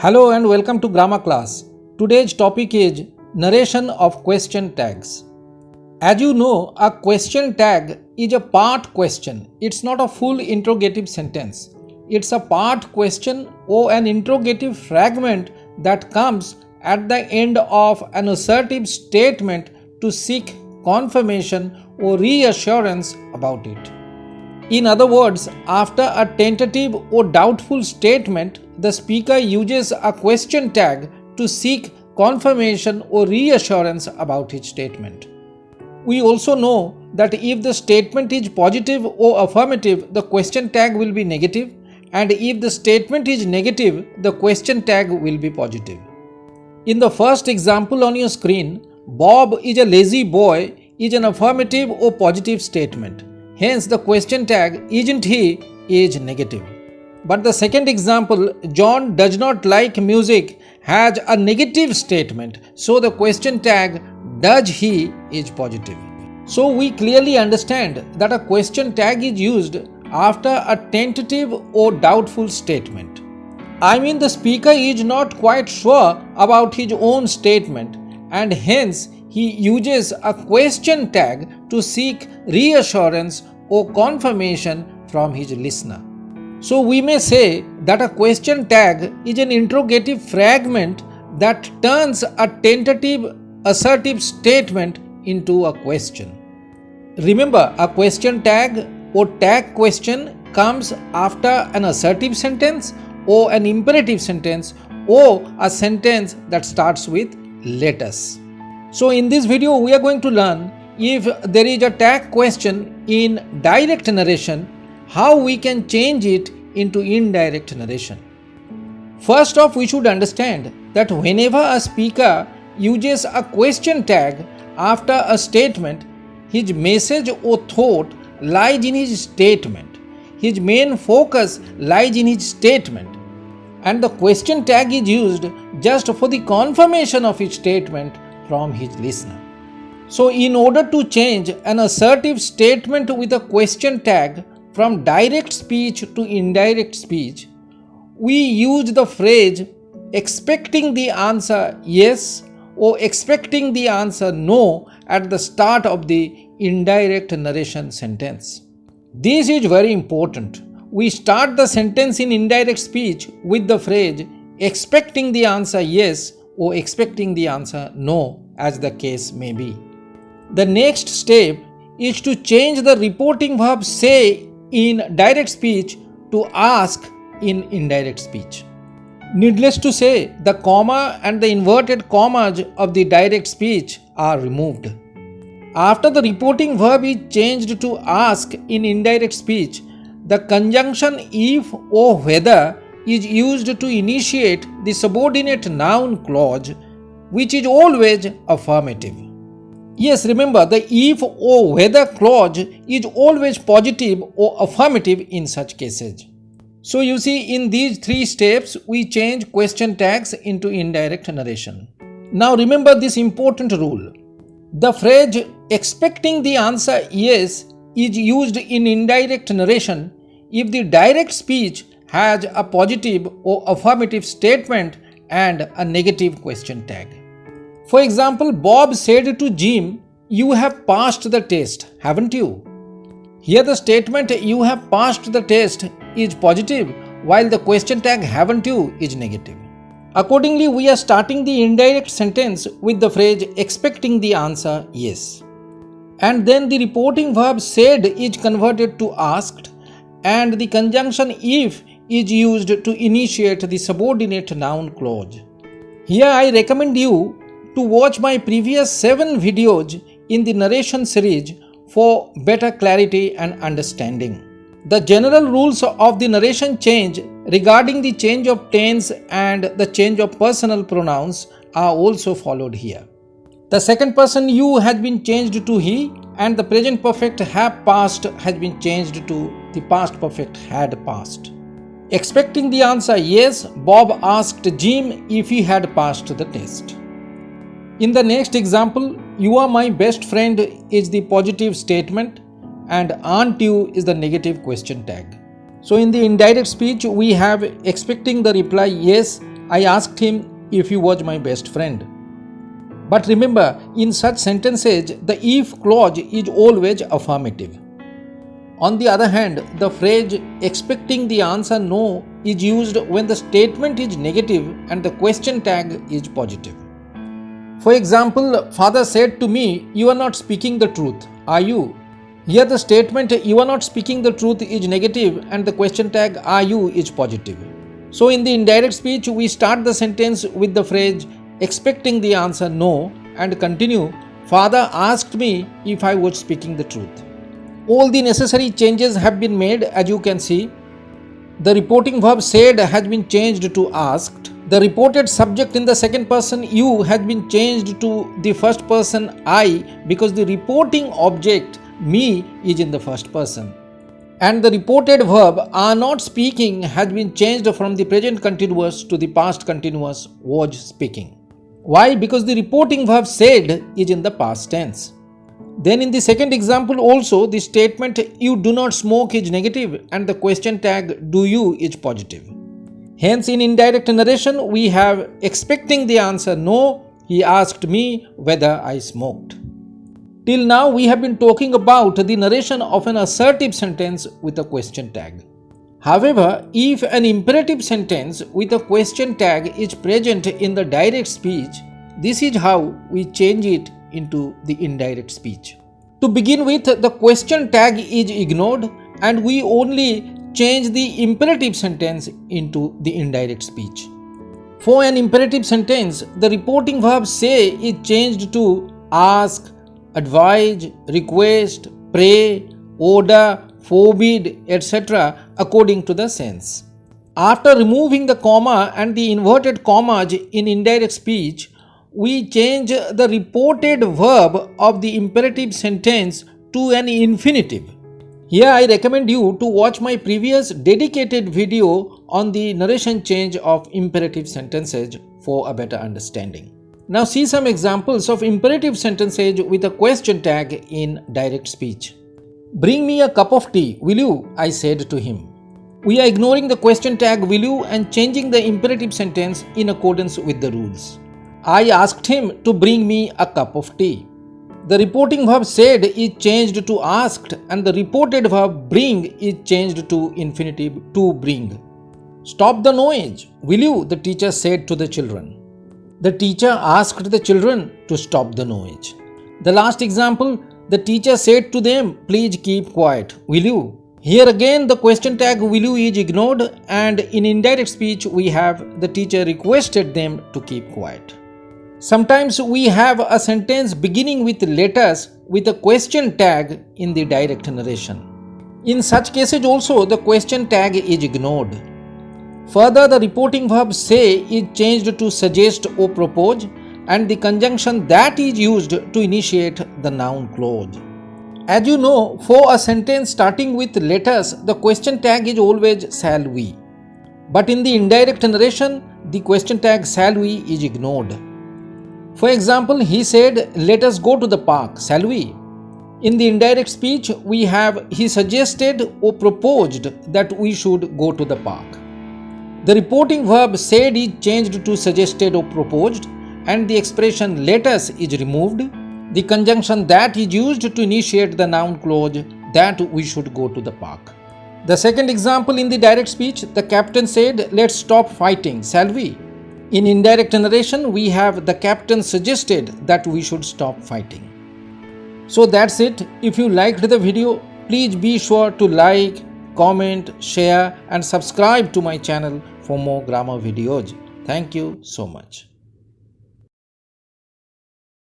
Hello and welcome to grammar class. Today's topic is narration of question tags. As you know, a question tag is a part question. It's not a full interrogative sentence. It's a part question or an interrogative fragment that comes at the end of an assertive statement to seek confirmation or reassurance about it. In other words, after a tentative or doubtful statement, the speaker uses a question tag to seek confirmation or reassurance about his statement. We also know that if the statement is positive or affirmative, the question tag will be negative, and if the statement is negative, the question tag will be positive. In the first example on your screen, Bob is a lazy boy is an affirmative or positive statement. Hence, the question tag isn't he is negative. But the second example, John does not like music, has a negative statement. So the question tag does he is positive. So we clearly understand that a question tag is used after a tentative or doubtful statement. I mean, the speaker is not quite sure about his own statement, and hence he uses a question tag to seek reassurance or confirmation from his listener. So we may say that a question tag is an interrogative fragment that turns a tentative assertive statement into a question. Remember, a question tag or tag question comes after an assertive sentence or an imperative sentence or a sentence that starts with let us. So in this video we are going to learn if there is a tag question in direct narration, how we can change it into indirect narration. First off, we should understand that whenever a speaker uses a question tag after a statement, his message or thought lies in his statement. His main focus lies in his statement, and the question tag is used just for the confirmation of his statement from his listener. So in order to change an assertive statement with a question tag from direct speech to indirect speech, we use the phrase expecting the answer yes or expecting the answer no at the start of the indirect narration sentence. This is very important. We start the sentence in indirect speech with the phrase expecting the answer yes or expecting the answer no, as the case may be. The next step is to change the reporting verb say in direct speech to ask in indirect speech. Needless to say, the comma and the inverted commas of the direct speech are removed. After the reporting verb is changed to ask in indirect speech, the conjunction if or whether is used to initiate the subordinate noun clause, which is always affirmative. Yes, remember, the if or whether clause is always positive or affirmative in such cases. So you see, in these three steps, we change question tags into indirect narration. Now remember this important rule. The phrase expecting the answer yes is used in indirect narration if the direct speech has a positive or affirmative statement and a negative question tag. For example, Bob said to Jim, "You have passed the test, haven't you?" Here the statement "you have passed the test" is positive, while the question tag "haven't you" is negative. Accordingly, we are starting the indirect sentence with the phrase expecting the answer yes. And then the reporting verb said is converted to asked, and the conjunction if is used to initiate the subordinate noun clause. Here I recommend you to watch my previous 7 videos in the narration series for better clarity and understanding. The general rules of the narration change regarding the change of tense and the change of personal pronouns are also followed here. The second person you has been changed to he, and the present perfect have passed has been changed to the past perfect had passed. Expecting the answer yes, Bob asked Jim if he had passed the test. In the next example, "You are my best friend" is the positive statement and "aren't you" is the negative question tag. So in the indirect speech, we have expecting the reply yes I asked him if he was my best friend. But remember, in such sentences, the if clause is always affirmative. On the other hand, the phrase expecting the answer no is used when the statement is negative and the question tag is positive. For example, father said to me, "You are not speaking the truth, are you?" Here the statement "you are not speaking the truth" is negative and the question tag "are you" is positive. So in the indirect speech, we start the sentence with the phrase expecting the answer no and continue, "Father asked me if I was speaking the truth." All the necessary changes have been made, as you can see. The reporting verb said has been changed to asked. The reported subject in the second person you has been changed to the first person I because the reporting object me is in the first person. And the reported verb are not speaking has been changed from the present continuous to the past continuous was speaking. Why? Because the reporting verb said is in the past tense. Then in the second example also, the statement "you do not smoke" is negative and the question tag "do you" is positive. Hence in indirect narration we have expecting the answer no, he asked me whether I smoked. Till now we have been talking about the narration of an assertive sentence with a question tag. However, if an imperative sentence with a question tag is present in the direct speech, this is how we change it into the indirect speech. To begin with, the question tag is ignored and we only change the imperative sentence into the indirect speech. For an imperative sentence, the reporting verb say is changed to ask, advise, request, pray, order, forbid, etc. according to the sense. After removing the comma and the inverted commas in indirect speech, we change the reported verb of the imperative sentence to an infinitive. Here I recommend you to watch my previous dedicated video on the narration change of imperative sentences for a better understanding. Now see some examples of imperative sentences with a question tag in direct speech. "Bring me a cup of tea, will you?" I said to him. We are ignoring the question tag "will you" and changing the imperative sentence in accordance with the rules. I asked him to bring me a cup of tea. The reporting verb said is changed to asked and the reported verb bring is changed to infinitive to bring. "Stop the noise, will you?" the teacher said to the children. The teacher asked the children to stop the noise. The last example, the teacher said to them, "Please keep quiet, will you?" Here again the question tag "will you" is ignored and in indirect speech we have the teacher requested them to keep quiet. Sometimes we have a sentence beginning with letters with a question tag in the direct narration. In such cases also the question tag is ignored. Further, the reporting verb say is changed to suggest or propose and the conjunction that is used to initiate the noun clause. As you know, for a sentence starting with letters, the question tag is always "shall we." But in the indirect narration, the question tag "shall we" is ignored. For example, he said, "Let us go to the park, shall we?" In the indirect speech, we have he suggested or proposed that we should go to the park. The reporting verb said is changed to suggested or proposed and the expression "let us" is removed. The conjunction that is used to initiate the noun clause that we should go to the park. The second example in the direct speech, the captain said, "Let's stop fighting, shall we?" In indirect narration, we have the captain suggested that we should stop fighting. So that's it. If you liked the video, please be sure to like, comment, share and subscribe to my channel for more grammar videos. Thank you so much.